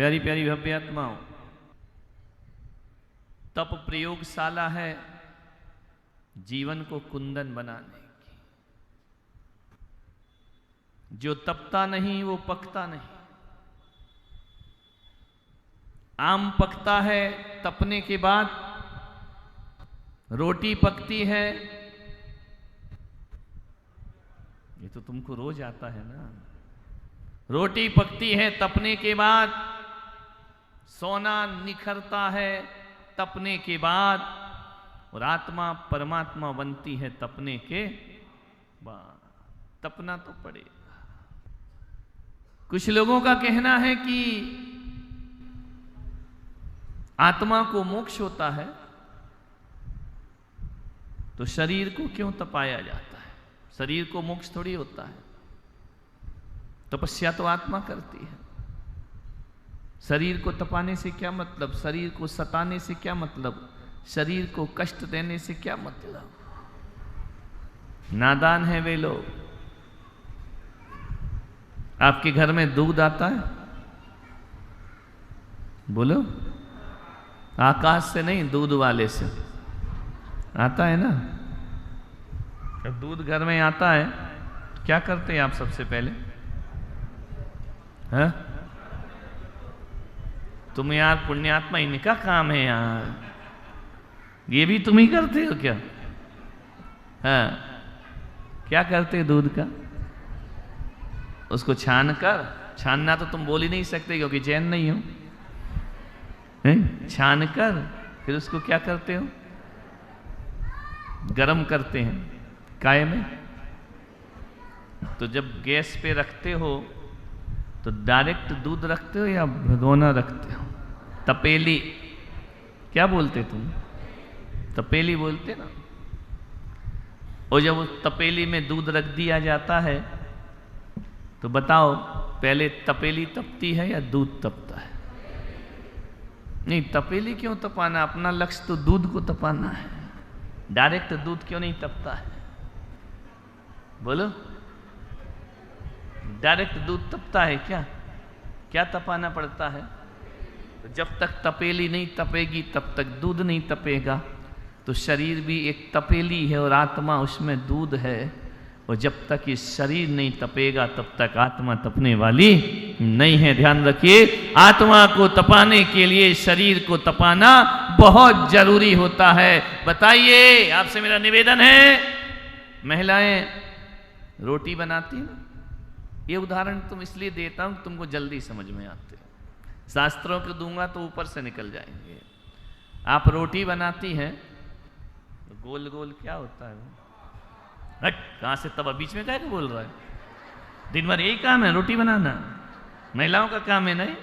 प्यारी प्यारी भव्य आत्माओं, तप प्रयोगशाला है जीवन को कुंदन बनाने की। जो तपता नहीं वो पकता नहीं। आम पकता है तपने के बाद, रोटी पकती है। ये तो तुमको रोज आता है ना। रोटी पकती है तपने के बाद, सोना निखरता है तपने के बाद, और आत्मा परमात्मा बनती है तपने के बाद। तपना तो पड़ेगा। कुछ लोगों का कहना है कि आत्मा को मोक्ष होता है तो शरीर को क्यों तपाया जाता है? शरीर को मोक्ष थोड़ी होता है। तपस्या तो आत्मा करती है। शरीर को तपाने से क्या मतलब? शरीर को सताने से क्या मतलब? शरीर को कष्ट देने से क्या मतलब? नादान है वे लोग। आपके घर में दूध आता है? बोलो। आकाश से नहीं, दूध वाले से आता है ना। जब दूध घर में आता है तो क्या करते हैं आप सबसे पहले? हाँ? तुम यार पुण्यात्मा, इनका काम है यार, ये भी तुम ही करते हो क्या? हाँ, क्या करते दूध का? उसको छान कर, छानना तो तुम बोल ही नहीं सकते क्योंकि जैन नहीं हो। छान कर फिर उसको क्या करते हो? गरम करते हैं काय में। तो जब गैस पे रखते हो तो डायरेक्ट दूध रखते हो या भगोना रखते हो? तपेली। क्या बोलते तुम? तपेली बोलते ना। और जब उस तपेली में दूध रख दिया जाता है तो बताओ, पहले तपेली तपती है या दूध तपता है? नहीं, तपेली क्यों तपाना? अपना लक्ष्य तो दूध को तपाना है। डायरेक्ट दूध क्यों नहीं तपता है? बोलो। डायरेक्ट दूध तपता है क्या? क्या तपाना पड़ता है? तो जब तक तपेली नहीं तपेगी तब तक दूध नहीं तपेगा। तो शरीर भी एक तपेली है और आत्मा उसमें दूध है। और जब तक ये शरीर नहीं तपेगा तब तक आत्मा तपने वाली नहीं है। ध्यान रखिए, आत्मा को तपाने के लिए शरीर को तपाना बहुत जरूरी होता है। बताइए, आपसे मेरा निवेदन है, महिलाएं रोटी बनाती हैं। ये उदाहरण तुम इसलिए देता हूं तुमको जल्दी समझ में आते। शास्त्रों को दूंगा तो ऊपर से निकल जाएंगे। आप रोटी बनाती हैं तो गोल गोल क्या होता है? हट, कहां से तब बीच में क्या बोल रहा है? दिन भर यही काम है, रोटी बनाना। महिलाओं का काम है नहीं?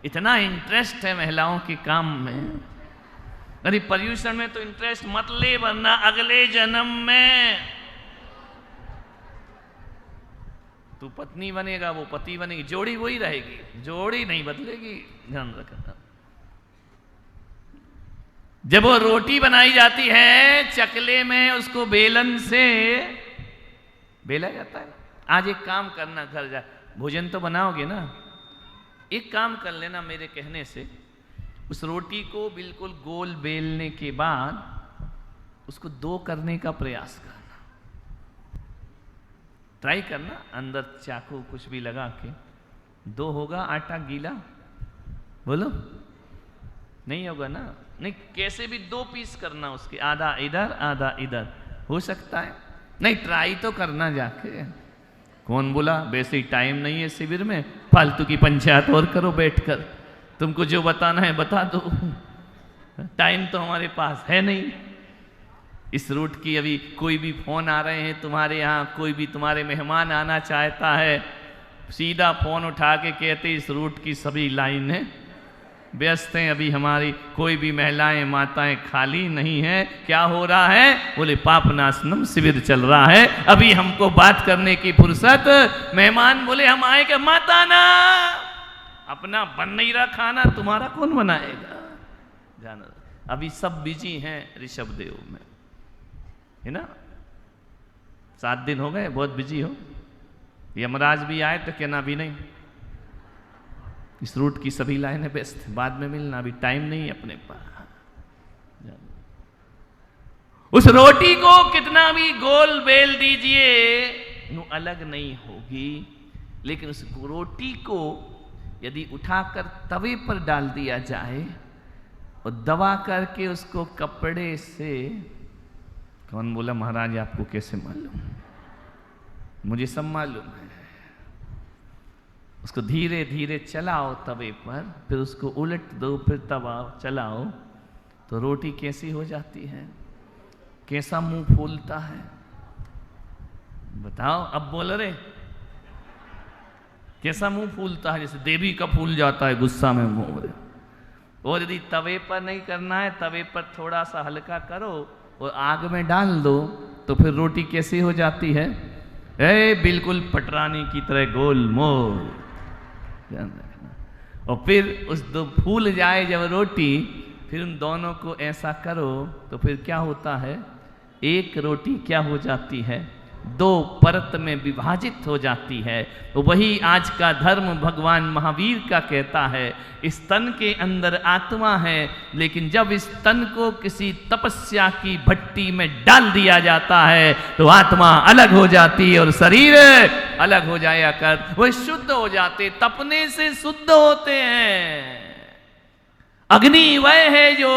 इतना इंटरेस्ट है महिलाओं के काम में। अरे पर्यूषण में तो इंटरेस्ट मत ले, वरना अगले जन्म में तू पत्नी बनेगा, वो पति बनेगी, जोड़ी वही रहेगी, जोड़ी नहीं बदलेगी। ध्यान रखना। जब वो रोटी बनाई जाती है चकले में, उसको बेलन से बेला जाता है। आज एक काम करना, घर जा भोजन तो बनाओगे ना, एक काम कर लेना मेरे कहने से। उस रोटी को बिल्कुल गोल बेलने के बाद उसको दो करने का प्रयास करना। ट्राई करना, अंदर चाकू कुछ भी लगा के। दो होगा आटा गीला? बोलो। नहीं होगा ना? नहीं, कैसे भी दो पीस करना उसके, आधा इधर आधा इधर। हो सकता है? नहीं, ट्राई तो करना जाके। कौन बोला? वैसे ही टाइम नहीं है शिविर में, फालतू की पंचायत और करो बैठकर। तुमको जो बताना है बता दो, टाइम तो हमारे पास है नहीं। इस रूट की अभी कोई भी फोन आ रहे हैं तुम्हारे यहाँ, कोई भी तुम्हारे मेहमान आना चाहता है, सीधा फोन उठा के कहते इस रूट की सभी लाइनें व्यस्त हैं, अभी हमारी कोई भी महिलाएं माताएं खाली नहीं है। क्या हो रहा है? बोले पापनाशनम शिविर चल रहा है, अभी हमको बात करने की फुर्सत। मेहमान बोले हम आएंगे, मत आना, अपना बन नहीं रहा खाना, तुम्हारा कौन बनाएगा? जाना, अभी सब बिजी हैं ऋषभ देव में, है ना। 7 दिन हो गए, बहुत बिजी हो। यमराज भी आए तो कहना भी नहीं, इस रूट की सभी लाइनें बेस्ट, बाद में मिलना, अभी टाइम नहीं अपने पास। उस रोटी को कितना भी गोल बेल दीजिए वो अलग नहीं होगी, लेकिन उस रोटी को यदि उठाकर तवे पर डाल दिया जाए और दबा करके उसको कपड़े से, कौन बोला महाराज आपको कैसे मालूम? मुझे सब मालूम है। उसको धीरे धीरे चलाओ तवे पर, फिर उसको उलट दो, फिर तवा चलाओ, तो रोटी कैसी हो जाती है, कैसा मुंह फूलता है बताओ। अब बोल रहे कैसा मुंह फूलता है, जैसे देवी का फूल जाता है गुस्सा में मुंह। और यदि तवे पर नहीं करना है, तवे पर थोड़ा सा हल्का करो और आग में डाल दो, तो फिर रोटी कैसी हो जाती है, बिल्कुल पटरानी की तरह गोल मोल। ध्यान रखना। और फिर उस दो फूल जाए जब रोटी, फिर उन दोनों को ऐसा करो तो फिर क्या होता है, एक रोटी क्या हो जाती है, दो परत में विभाजित हो जाती है। तो वही आज का धर्म भगवान महावीर का कहता है, इस तन के अंदर आत्मा है, लेकिन जब इस तन को किसी तपस्या की भट्टी में डाल दिया जाता है तो आत्मा अलग हो जाती है और शरीर अलग हो जाया कर, वह शुद्ध हो जाते, तपने से शुद्ध होते हैं। अग्नि वह है जो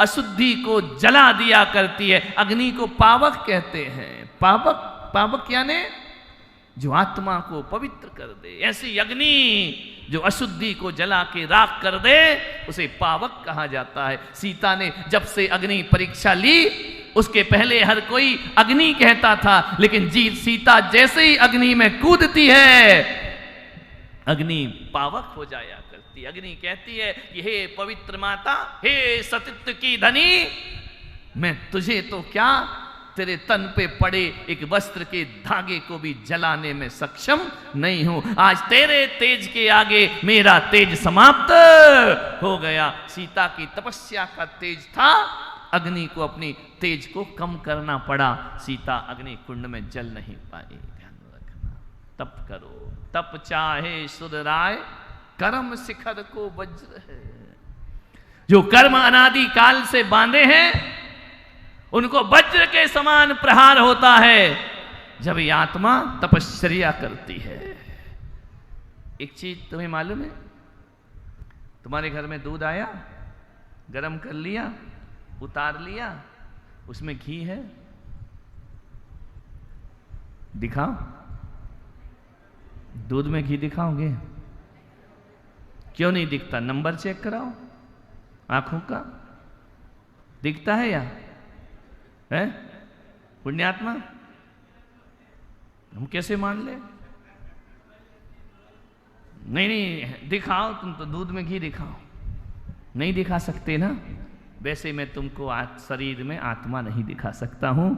अशुद्धि को जला दिया करती है, अग्नि को पावक कहते हैं। पावक, पावक यानी जो आत्मा को पवित्र कर दे। ऐसी अग्नि जो अशुद्धि को जला के राख कर दे उसे पावक कहा जाता है। सीता ने जब से अग्नि परीक्षा ली, उसके पहले हर कोई अग्नि कहता था, लेकिन सीता जैसे ही अग्नि में कूदती है, अग्नि पावक हो जाया करती। अग्नि कहती है कि हे पवित्र माता, हे सतित्व की धनी, मैं तुझे तो क्या, तेरे तन पे पड़े एक वस्त्र के धागे को भी जलाने में सक्षम नहीं हूं। आज तेरे तेज के आगे मेरा तेज समाप्त हो गया। सीता की तपस्या का तेज था, अग्नि को अपनी तेज को कम करना पड़ा। सीता अग्नि कुंड में जल नहीं पाई। ध्यान रखना, तप करो, तप चाहे सुधराए, कर्म शिखर को वज्र है। जो कर्म अनादि काल से बांधे हैं उनको वज्र के समान प्रहार होता है जब ये आत्मा तपश्चर्या करती है। एक चीज तुम्हें मालूम है, तुम्हारे घर में दूध आया, गरम कर लिया, उतार लिया, उसमें घी है, दिखाओ, दूध में घी दिखाओगे? क्यों नहीं दिखता? नंबर चेक कराओ आंखों का, दिखता है या है? पुण्यात्मा, हम कैसे मान ले? नहीं नहीं दिखाओ, तुम तो दूध में घी दिखाओ। नहीं दिखा सकते ना? वैसे मैं तुमको आज शरीर में आत्मा नहीं दिखा सकता हूं,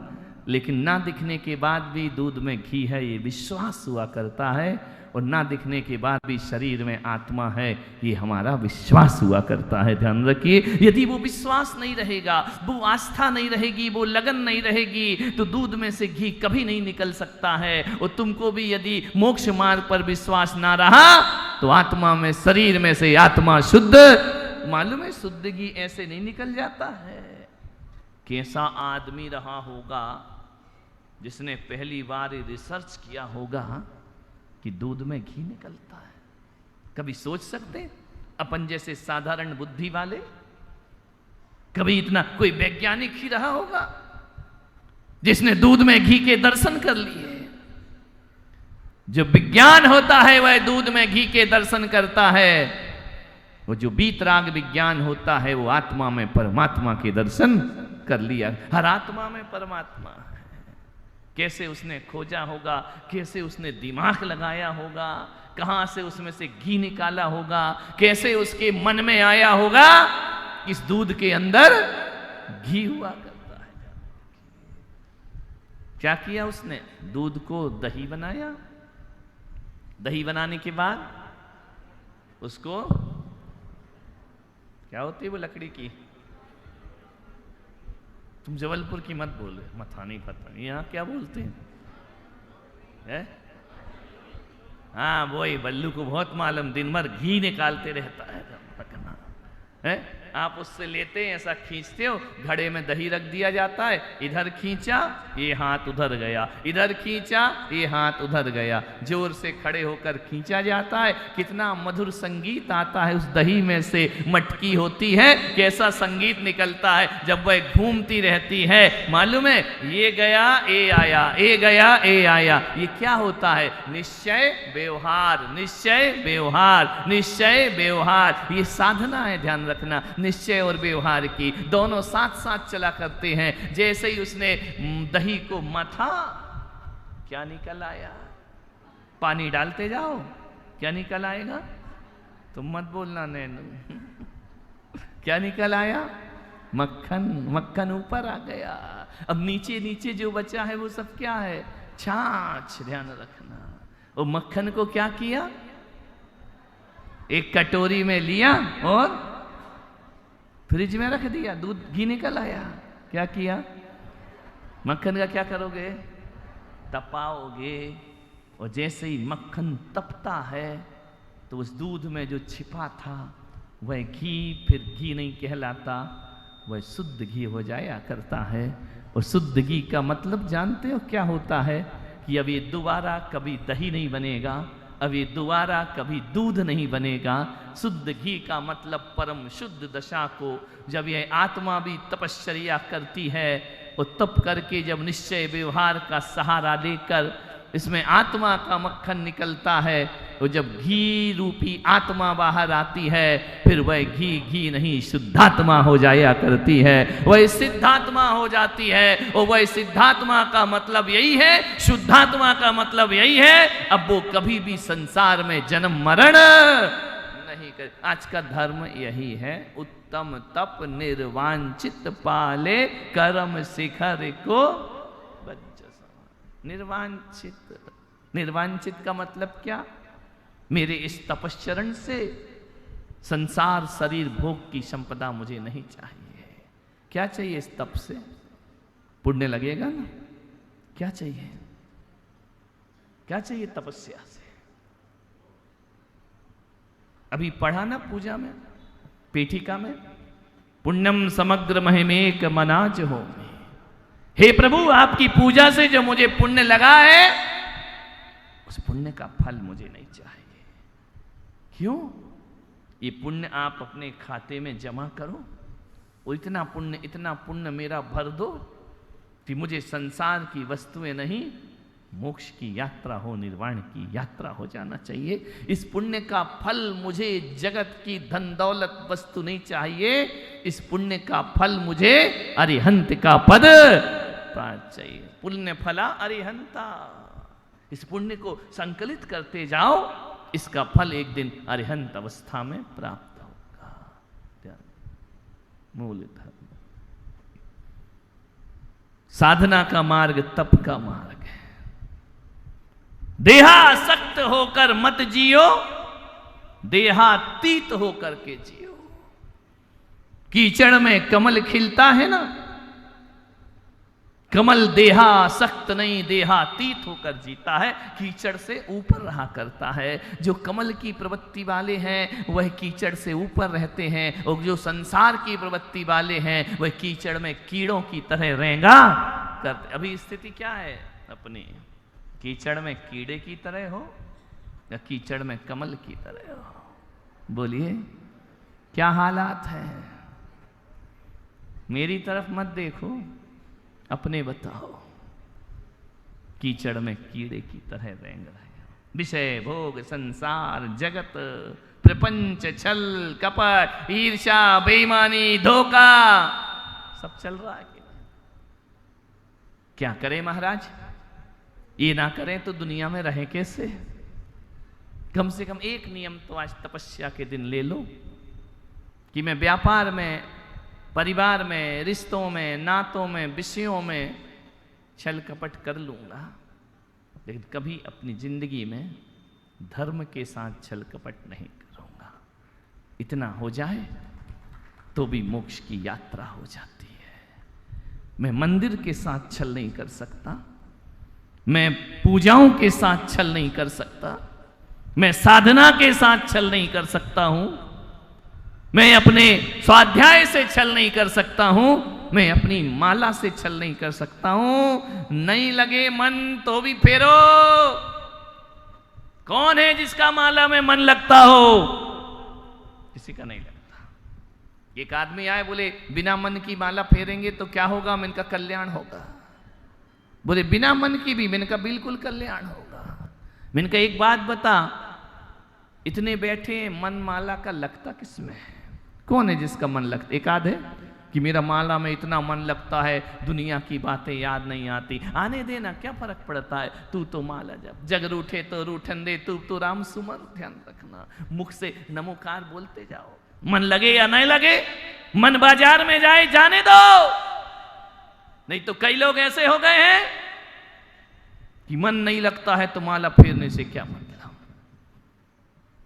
लेकिन ना दिखने के बाद भी दूध में घी है ये विश्वास हुआ करता है, और ना दिखने के बाद भी शरीर में आत्मा है ये हमारा विश्वास हुआ करता है। ध्यान रखिए, यदि वो विश्वास नहीं रहेगा, वो आस्था नहीं रहेगी, वो लगन नहीं रहेगी, तो दूध में से घी कभी नहीं निकल सकता है। और तुमको भी यदि मोक्ष मार्ग पर विश्वास ना रहा तो आत्मा में, शरीर में से आत्मा शुद्ध, मालूम है शुद्ध घी ऐसे नहीं निकल जाता है। कैसा आदमी रहा होगा जिसने पहली बार रिसर्च किया होगा कि दूध में घी निकलता है? कभी सोच सकते हैं? अपन जैसे साधारण बुद्धि वाले, कभी इतना कोई वैज्ञानिक ही रहा होगा जिसने दूध में घी के दर्शन कर लिए? जो विज्ञान होता है वह दूध में घी के दर्शन करता है, वो जो बीतराग विज्ञान होता है वो आत्मा में परमात्मा के दर्शन कर लिया। हर आत्मा में परमात्मा है। कैसे उसने खोजा होगा, कैसे उसने दिमाग लगाया होगा, कहां से उसमें से घी निकाला होगा, कैसे उसके मन में आया होगा इस दूध के अंदर घी हुआ करता है। क्या किया उसने? दूध को दही बनाया, दही बनाने के बाद उसको, क्या होती है वो लकड़ी की, तुम जबलपुर की मत बोल रहे, मथानी फतानी, यहाँ क्या बोलते हैं? हाँ वही बल्लू को बहुत मालूम, दिन भर घी निकालते रहता है है? आप उससे लेते हैं, ऐसा खींचते हो, घड़े में दही रख दिया जाता है, इधर खींचा ये हाथ उधर गया, इधर खींचा ये हाथ उधर गया, जोर से खड़े होकर खींचा जाता है, कितना मधुर संगीत आता है उस दही में से, मटकी होती है, कैसा संगीत निकलता है जब वह घूमती रहती है, मालूम है? ये गया ये आया, ये गया ये आया, ये क्या होता है? निश्चय व्यवहार, निश्चय व्यवहार, निश्चय व्यवहार, ये साधना है, ध्यान रखना। निश्चय और व्यवहार की दोनों साथ साथ चला करते हैं। जैसे ही उसने दही को मथा, क्या निकल आया? पानी डालते जाओ, क्या निकल आएगा? तुम मत बोलना नैनू। क्या निकल आया? मक्खन। मक्खन ऊपर आ गया। अब नीचे नीचे जो बचा है वो सब क्या है? छाछ। ध्यान रखना। और मक्खन को क्या किया? एक कटोरी में लिया और फ्रिज में रख दिया, दूध घी निकल आया। क्या किया? मक्खन का क्या करोगे? तपाओगे। और जैसे ही मक्खन तपता है तो उस दूध में जो छिपा था वह घी फिर घी नहीं कहलाता, वह शुद्ध घी हो जाया करता है। और शुद्ध घी का मतलब जानते हो क्या होता है? कि अब ये दोबारा कभी दही नहीं बनेगा, अब ये दोबारा कभी दूध नहीं बनेगा। शुद्ध घी का मतलब परम शुद्ध दशा को जब यह आत्मा भी तपश्चर्या करती है और तप करके जब निश्चय व्यवहार का सहारा लेकर इसमें आत्मा का मक्खन निकलता है, और जब घी रूपी आत्मा बाहर आती है फिर वह घी घी नहीं शुद्धात्मा हो जाया करती है, वह सिद्धात्मा हो जाती है। और वह सिद्धात्मा का मतलब यही है, शुद्धात्मा का मतलब यही है, अब वो कभी भी संसार में जन्म मरण नहीं कर। आज का धर्म यही है, उत्तम तप निर्वांचित पाले कर्म शिखर को निर्वांचित। निर्वांचित का मतलब क्या? मेरे इस तपश्चरण से संसार शरीर भोग की संपदा मुझे नहीं चाहिए। क्या चाहिए इस तप से? पुण्य लगेगा ना? क्या चाहिए? क्या चाहिए तपस्या से? अभी पढ़ा ना पूजा में, पीठिका में, पुण्यम समग्र महिमेक मनाज हो। हे प्रभु, आपकी पूजा से जो मुझे पुण्य लगा है उस पुण्य का फल मुझे नहीं चाहिए। क्यों? ये पुण्य आप अपने खाते में जमा करो और इतना पुण्य मेरा भर दो कि मुझे संसार की वस्तुएं नहीं, मोक्ष की यात्रा हो, निर्वाण की यात्रा हो जाना चाहिए। इस पुण्य का फल मुझे जगत की धन दौलत वस्तु नहीं चाहिए, इस पुण्य का फल मुझे अरिहंत का पद प्राप्त चाहिए। पुण्य फला अरिहंता। इस पुण्य को संकलित करते जाओ, इसका फल एक दिन अरिहंत अवस्था में प्राप्त होगा। मूल धर्म। साधना का मार्ग तप का मार्ग है। देहासक्त होकर मत जियो, देहातीत होकर के जियो। कीचड़ में कमल खिलता है ना, कमल देहासक्त नहीं देहातीत होकर जीता है, कीचड़ से ऊपर रहा करता है। जो कमल की प्रवृत्ति वाले हैं वह कीचड़ से ऊपर रहते हैं, और जो संसार की प्रवृत्ति वाले हैं वह कीचड़ में कीड़ों की तरह रेंगा करते। अभी स्थिति क्या है अपनी? कीचड़ में कीड़े की तरह हो या कीचड़ में कमल की तरह हो? बोलिए क्या हालात है? मेरी तरफ मत देखो, अपने बताओ। कीचड़ में कीड़े की तरह रेंग रहे हो। विषय भोग संसार जगत प्रपंच छल कपट ईर्ष्या बेईमानी धोखा सब चल रहा है। क्या करें महाराज? ये ना करें तो दुनिया में रहे कैसे? कम से कम एक नियम तो आज तपस्या के दिन ले लो कि मैं व्यापार में, परिवार में, रिश्तों में, नातों में, विषयों में छल कपट कर लूंगा, लेकिन कभी अपनी जिंदगी में धर्म के साथ छल कपट नहीं करूंगा। इतना हो जाए तो भी मोक्ष की यात्रा हो जाती है। मैं मंदिर के साथ छल नहीं कर सकता, मैं पूजाओं के साथ छल नहीं कर सकता, मैं साधना के साथ छल नहीं कर सकता हूं, मैं अपने स्वाध्याय से छल नहीं कर सकता हूं, मैं अपनी माला से छल नहीं कर सकता हूं। नहीं लगे मन तो भी फेरो। कौन है जिसका माला में मन लगता हो? किसी का नहीं लगता। एक आदमी आए, बोले बिना मन की माला फेरेंगे तो क्या होगा? मैंने कहा कल्याण होगा। बोले बिना मन की भी? मैंने कहा बिल्कुल कल्याण होगा। मैंने कहा एक बात बता, इतने बैठे मन माला का लगता किसमें? कौन है जिसका मन लगता? एक आध है कि मेरा माला में इतना मन लगता है, दुनिया की बातें याद नहीं आती। आने देना, क्या फर्क पड़ता है? तू तो माला जग रूठे तो रूठन दे, तू तो राम सुमन ध्यान रखना। मुख से नमोकार बोलते जाओ, मन लगे या नहीं लगे। मन बाजार में जाए जाने दो, नहीं तो कई लोग ऐसे हो गए हैं कि मन नहीं लगता है तो माला फेरने से क्या मतलब।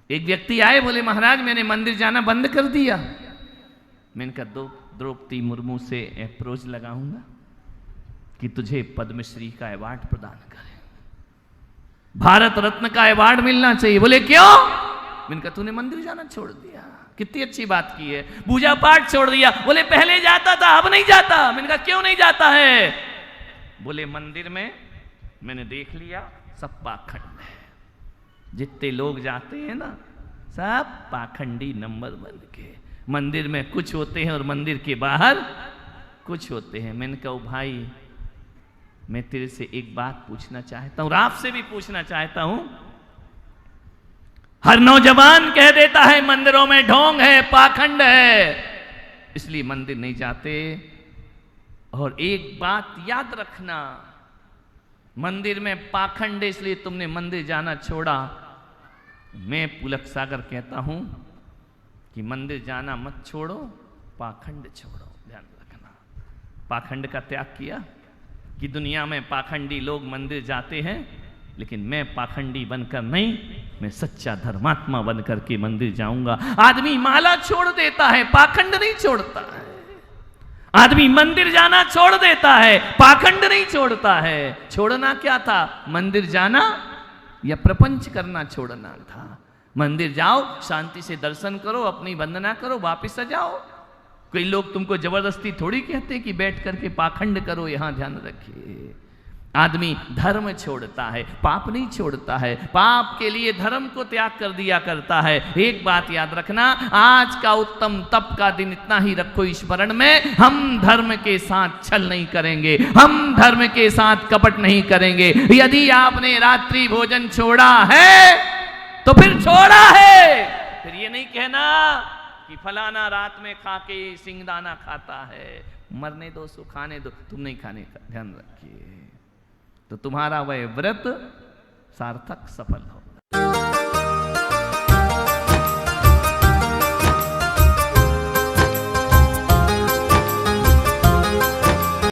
एक व्यक्ति आए, बोले महाराज मैंने मंदिर जाना बंद कर दिया। मैंने कहा द्रौपदी मुर्मू से अप्रोच लगाऊंगा कि तुझे पद्मश्री का अवार्ड प्रदान करें, भारत रत्न का अवार्ड मिलना चाहिए। बोले क्यों? मैंने कहा तूने मंदिर जाना छोड़ दिया। कितनी अच्छी बात की है, पूजा पाठ छोड़ दिया। बोले पहले जाता था अब नहीं जाता। मैंने कहा क्यों नहीं जाता है? बोले मंदिर में मैंने देख लिया सब पाखंड है, जितने लोग जाते हैं ना सब पाखंडी नंबर 1 के। मंदिर में कुछ होते हैं और मंदिर के बाहर कुछ होते हैं। मैंने कहा भाई मैं तेरे से एक बात पूछना चाहता हूं और आपसे भी पूछना चाहता हूं। हर नौजवान कह देता है मंदिरों में ढोंग है, पाखंड है, इसलिए मंदिर नहीं जाते। और एक बात याद रखना, मंदिर में पाखंड है इसलिए तुमने मंदिर जाना छोड़ा। मैं पुलक सागर कहता हूं कि मंदिर जाना मत छोड़ो, पाखंड छोड़ो। ध्यान रखना, पाखंड का त्याग किया कि दुनिया में पाखंडी लोग मंदिर जाते हैं, लेकिन मैं पाखंडी बनकर नहीं, मैं सच्चा धर्मात्मा बनकर के मंदिर जाऊंगा। आदमी माला छोड़ देता है, पाखंड नहीं छोड़ता है। आदमी मंदिर जाना छोड़ देता है, पाखंड नहीं छोड़ता है। छोड़ना क्या था? मंदिर जाना या प्रपंच करना छोड़ना था। मंदिर जाओ, शांति से दर्शन करो, अपनी वंदना करो, वापस आ जाओ। कोई लोग तुमको जबरदस्ती थोड़ी कहते कि बैठ करके पाखंड करो। यहां ध्यान रखिए, आदमी धर्म छोड़ता है, पाप नहीं छोड़ता है। पाप के लिए धर्म को त्याग कर दिया करता है। एक बात याद रखना, आज का उत्तम तप का दिन इतना ही रखो स्मरण में, हम धर्म के साथ छल नहीं करेंगे, हम धर्म के साथ कपट नहीं करेंगे। यदि आपने रात्रि भोजन छोड़ा है तो फिर छोड़ा है। फिर ये नहीं कहना कि फलाना रात में खा के सिंगदाना खाता है। मरने दो, सुखाने दो, तुम नहीं खाने का। ध्यान रखिए, तो तुम्हारा वह व्रत सार्थक सफल हो।